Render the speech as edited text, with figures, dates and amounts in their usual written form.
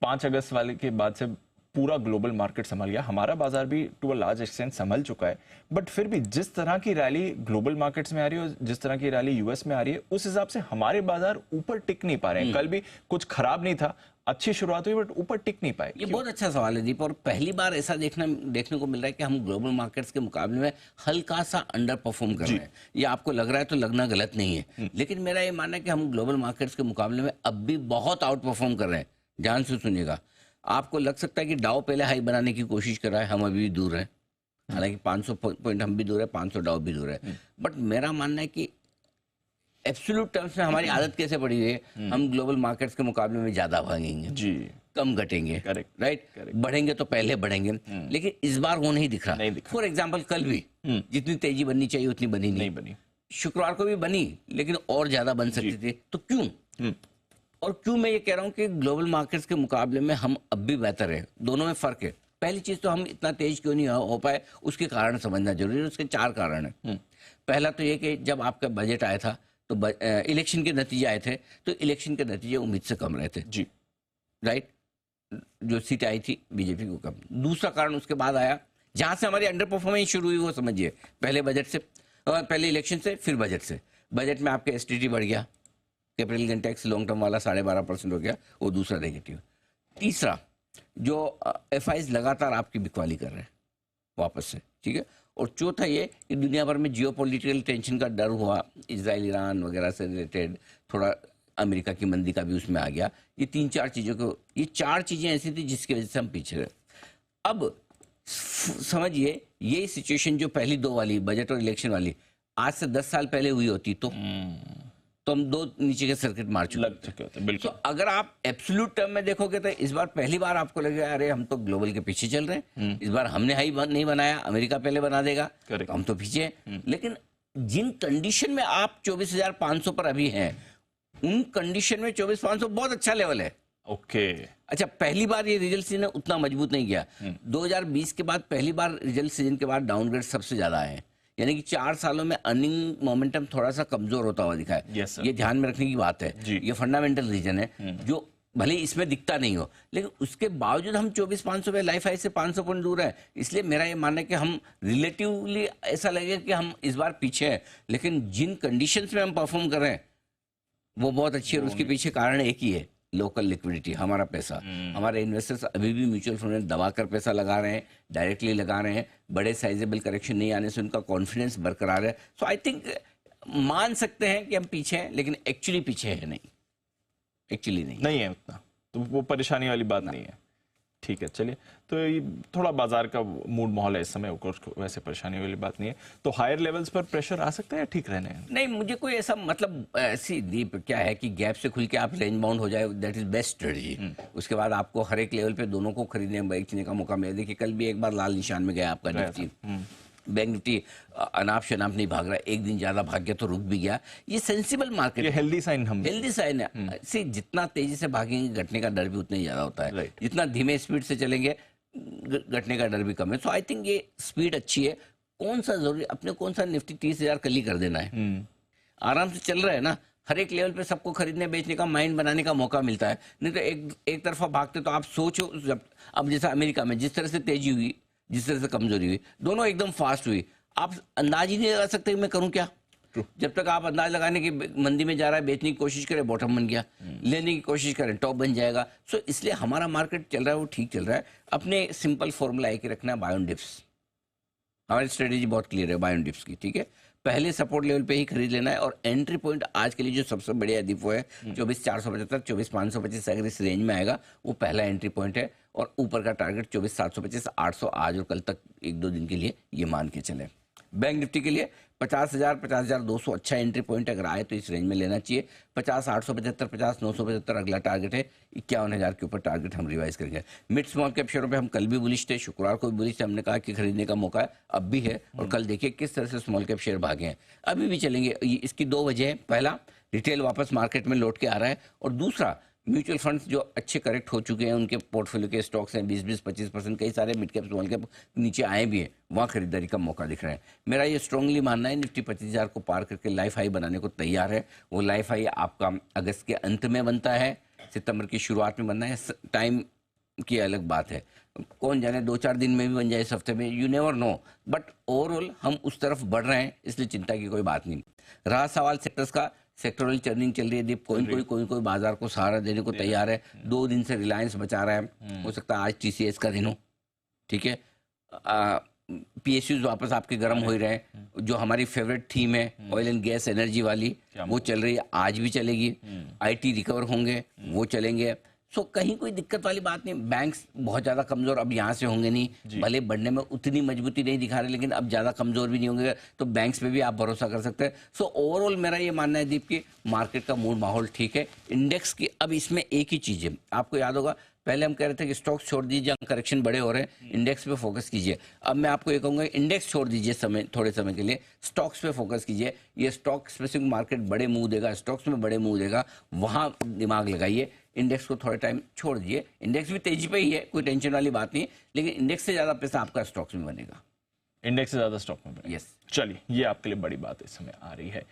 5 अगस्त वाले के बाद से पूरा ग्लोबल मार्केट संभल गया, हमारा बाजार भी टू अ लार्ज एक्सटेंट संभल चुका है, बट फिर भी जिस तरह की रैली ग्लोबल मार्केट्स में आ रही है और जिस तरह की रैली यूएस में आ रही है, उस हिसाब से हमारे बाजार ऊपर टिक नहीं पा रहे हैं। कल भी कुछ खराब नहीं था, अच्छी शुरुआत हुई बट ऊपर टिक नहीं पाए। ये बहुत अच्छा सवाल है दीप, और पहली बार ऐसा देखने को मिल रहा है कि हम ग्लोबल मार्केट्स के मुकाबले में हल्का सा अंडर परफॉर्म कर रहे हैं। ये आपको लग रहा है तो लगना गलत नहीं है, लेकिन मेरा ये मानना है कि हम ग्लोबल मार्केट्स के मुकाबले में अब भी बहुत आउट परफॉर्म कर रहे हैं। ध्यान से सुनिएगा, आपको लग सकता है कि डाउ पहले हाई बनाने की कोशिश कर रहा है, हम अभी भी दूर हैं। हालांकि 500 पॉइंट हम भी दूर है, 500 डाउ भी दूर है, बट मेरा मानना है कि एब्सोल्यूट टर्म्स में हमारी आदत कैसे पड़ी हुई है, हम ग्लोबल मार्केट्स के मुकाबले में ज्यादा भागेंगे जी, कम घटेंगे, करेक्ट, राइट। बढ़ेंगे तो पहले बढ़ेंगे, लेकिन इस बार वो नहीं दिख रहा। फॉर एग्जाम्पल कल भी जितनी तेजी बननी चाहिए उतनी बनी नहीं बनी। शुक्रवार को भी बनी, लेकिन और ज्यादा बन सकती थी। तो क्यों? और क्यों मैं ये कह रहा हूँ कि ग्लोबल मार्केट्स के मुकाबले में हम अब भी बेहतर है, दोनों में फर्क है। पहली चीज तो हम इतना तेज क्यों नहीं हो पाए, उसके कारण समझना जरूरी है। उसके 4 कारण है। पहला तो ये कि जब आपका बजट आया था तो इलेक्शन के नतीजे आए थे, तो इलेक्शन के नतीजे उम्मीद से कम रहे थे जी, राइट। जो सीट आई थी बीजेपी को कम। दूसरा कारण उसके बाद आया, जहां से हमारी अंडर परफॉर्मेंस शुरू हुई वो समझिए, पहले बजट से, पहले इलेक्शन से, फिर बजट से। बजट में आपका एसटीटी बढ़ गया, capital gain tax long term वाला 12.5% हो गया, वो दूसरा नेगेटिव। तीसरा, जो एफआईज लगातार आपकी बिकवाली कर रहे हैं वापस से, ठीक है। और चौथा ये कि दुनिया भर में जियोपॉलिटिकल टेंशन का डर हुआ, इजराइल ईरान वगैरह से रिलेटेड, थोड़ा अमेरिका की मंदी का भी उसमें आ गया। ये 3-4 चीज़ों को, ये 4 चीज़ें ऐसी थी जिसकी वजह से हम पीछे रहे। अब समझिए, ये सिचुएशन जो पहली 2 वाली बजट और इलेक्शन वाली आज से 10 साल पहले हुई होती तो हम 2 नीचे के सर्किट मार चुके होते। बिल्कुल। तो अगर आप एब्सोल्यूट टर्म में देखोगे तो इस बार पहली बार आपको लगेगा अरे हम तो ग्लोबल के पीछे चल रहे हैं, इस बार हमने हाई नहीं बनाया, अमेरिका पहले बना देगा, तो हम तो पीछे हैं। लेकिन जिन कंडीशन में आप 24,500 पर अभी हैं, उन कंडीशन में 24,500 बहुत अच्छा लेवल है। ओके। अच्छा, पहली बार ये रिजल्ट सीजन उतना मजबूत नहीं गया। 2020 के बाद पहली बार रिजल्ट सीजन के बाद डाउनग्रेड सबसे ज्यादा आए हैं, यानी कि 4 सालों में अर्निंग मोमेंटम थोड़ा सा कमजोर होता हुआ दिखा है। ये ध्यान में रखने की बात है। ये फंडामेंटल रीजन है जो भले इसमें दिखता नहीं हो, लेकिन उसके बावजूद हम 24,500 पे लाइफ हाई से 500 पॉइंट दूर है। इसलिए मेरा ये मानना है कि हम रिलेटिवली ऐसा लगेगा कि हम इस बार पीछे हैं, लेकिन जिन कंडीशंस में हम परफॉर्म कर रहे हैं वो बहुत अच्छी है। और उसके पीछे कारण एक ही है, लोकल लिक्विडिटी, हमारा पैसा। हमारे इन्वेस्टर्स अभी भी म्यूचुअल फंड में दबा कर पैसा लगा रहे हैं, डायरेक्टली लगा रहे हैं। बड़े साइजेबल करेक्शन नहीं आने से उनका कॉन्फिडेंस बरकरार है। सो आई थिंक मान सकते हैं कि हम पीछे हैं, लेकिन एक्चुअली पीछे है नहीं, एक्चुअली नहीं है उतना, तो वो परेशानी वाली बात नहीं है। ठीक है, चलिए, तो ये थोड़ा बाजार का मूड माहौल है इस समय, वैसे परेशानी वाली बात नहीं है। तो हायर लेवल्स पर प्रेशर आ सकता है या ठीक रहने हैं? नहीं, मुझे कोई ऐसा मतलब ऐसी दीप क्या है कि गैप से खुल के आप रेंज बाउंड हो जाए, दैट इज बेस्ट स्ट्रेटजी। उसके बाद आपको हर एक लेवल पे दोनों को खरीदने बेचने का मौका मिले। देखिए, कल भी एक बार लाल निशान में गया आपका निफ्टी, बैंक निफ्टी अनाप शनाप नहीं भाग रहा, एक दिन ज्यादा भाग गया तो रुक भी गया। ये सेंसिबल मार्केट है, हेल्दी साइन, हेल्दी साइन है। सी, जितना तेजी से भागेंगे घटने का डर भी उतना ही ज्यादा होता है, जितना धीमे स्पीड से चलेंगे घटने का डर भी कम है। सो आई थिंक ये स्पीड अच्छी है। कौन सा जरूरी, अपने कौन सा निफ्टी 30,000 कल ही कर देना है, आराम से चल रहा है ना। हर एक लेवल पे सबको खरीदने बेचने का माइंड बनाने का मौका मिलता है। नहीं तो एक तरफा भागते तो आप सोचो, जब अब जैसा अमेरिका में जिस तरह से तेजी हुई, जिस तरह से कमजोरी हुई, दोनों एकदम फास्ट हुई। आप अंदाज ही नहीं लगा सकते कि मैं करूं क्या। जब तक आप अंदाज लगाने की मंदी में जा रहा है, बेचने की कोशिश करें बॉटम बन गया, लेने की कोशिश करें टॉप बन जाएगा। सो इसलिए हमारा मार्केट चल रहा है वो ठीक चल रहा है। अपने सिंपल फॉर्मूला एक ही रखना है, बाय ऑन डिप्स। हमारी स्ट्रेटेजी बहुत क्लियर है बाय ऑन डिप्स की, ठीक है। पहले सपोर्ट लेवल पे ही खरीद लेना है, और एंट्री पॉइंट आज के लिए जो सबसे बढ़िया डिप वो है 24,475, 24,525 अगर इस रेंज में आएगा वो पहला एंट्री पॉइंट है। और ऊपर का टारगेट 24,725, 800 आज और कल तक 1-2 दिन के लिए ये मान के चले। बैंक निफ्टी के लिए 50,000, 50,200 अच्छा एंट्री पॉइंट, अगर आए तो इस रेंज में लेना चाहिए। 50,875, 50,975 अगला टारगेट है। 51,000 के ऊपर टारगेट हम रिवाइज करेंगे। मिड स्मॉल कैप शेयरों पे हम कल भी बुलिश थे, शुक्रवार को भी बुलिश थे। हमने कहा कि खरीदने का मौका है, अब भी है। और कल देखिए किस तरह से स्मॉल कैप शेयर भागे हैं, अभी भी चलेंगे। इसकी 2 वजह है, पहला रिटेल वापस मार्केट में लौट के आ रहा है, और दूसरा म्यूचुअल फंड्स जो अच्छे करेक्ट हो चुके हैं, उनके पोर्टफोलियो के स्टॉक्स हैं 20-25%, कई सारे मिड कैप स्मॉल कैप नीचे आए भी हैं, वहाँ खरीदारी का मौका दिख रहा है। मेरा ये स्ट्रांगली मानना है निफ्टी 25,000 को पार करके लाइफ हाई बनाने को तैयार है। वो लाइफ हाई आपका अगस्त के अंत में बनता है, सितंबर की शुरुआत में बनना है, टाइम की अलग बात है, कौन जाने 2-4 दिन में भी बन जाए, इस हफ्ते में, you never know, but overall हम उस तरफ बढ़ रहे हैं, इसलिए चिंता की कोई बात नहीं। रहा सवाल सेक्टर्स का, सेक्टोरल चर्निंग चल रही है दीप, कोई बाजार को सहारा देने को तैयार है। 2 दिन से रिलायंस बचा रहा है, हो सकता है आज टीसीएस का दिन हो, ठीक है। पीएसयूज वापस आपके गर्म हो ही रहे हैं, जो हमारी फेवरेट थीम है ऑयल एंड गैस एनर्जी वाली, वो चल रही है, आज भी चलेगी। आईटी रिकवर होंगे, वो चलेंगे। सो कहीं कोई दिक्कत वाली बात नहीं। बैंक्स बहुत ज़्यादा कमज़ोर अब यहाँ से होंगे नहीं, भले बढ़ने में उतनी मजबूती नहीं दिखा रहे, लेकिन अब ज़्यादा कमज़ोर भी नहीं होंगे, तो बैंक्स पे भी आप भरोसा कर सकते हैं। सो ओवरऑल मेरा ये मानना है दीप कि मार्केट का मूड माहौल ठीक है। इंडेक्स की अब इसमें एक ही चीज़ है, आपको याद होगा पहले हम कह रहे थे कि स्टॉक्स छोड़ दीजिए, जहाँ करेक्शन बड़े हो रहे हैं, इंडेक्स पे फोकस कीजिए। अब मैं आपको ये कहूँगा, इंडेक्स छोड़ दीजिए थोड़े समय के लिए, स्टॉक्स पे फोकस कीजिए। ये स्टॉक स्पेसिफिक मार्केट बड़े मूव देगा, स्टॉक्स में बड़े मूव देगा, वहाँ दिमाग लगाइए। इंडेक्स को थोड़ा टाइम छोड़ दीजिए। इंडेक्स भी तेजी पे ही है, कोई टेंशन वाली बात नहीं, लेकिन इंडेक्स से ज़्यादा पैसा आपका स्टॉक्स में बनेगा। इंडेक्स से ज़्यादा स्टॉक में बनेगा। यस, चलिए, ये आपके लिए बड़ी बात इस समय आ रही है।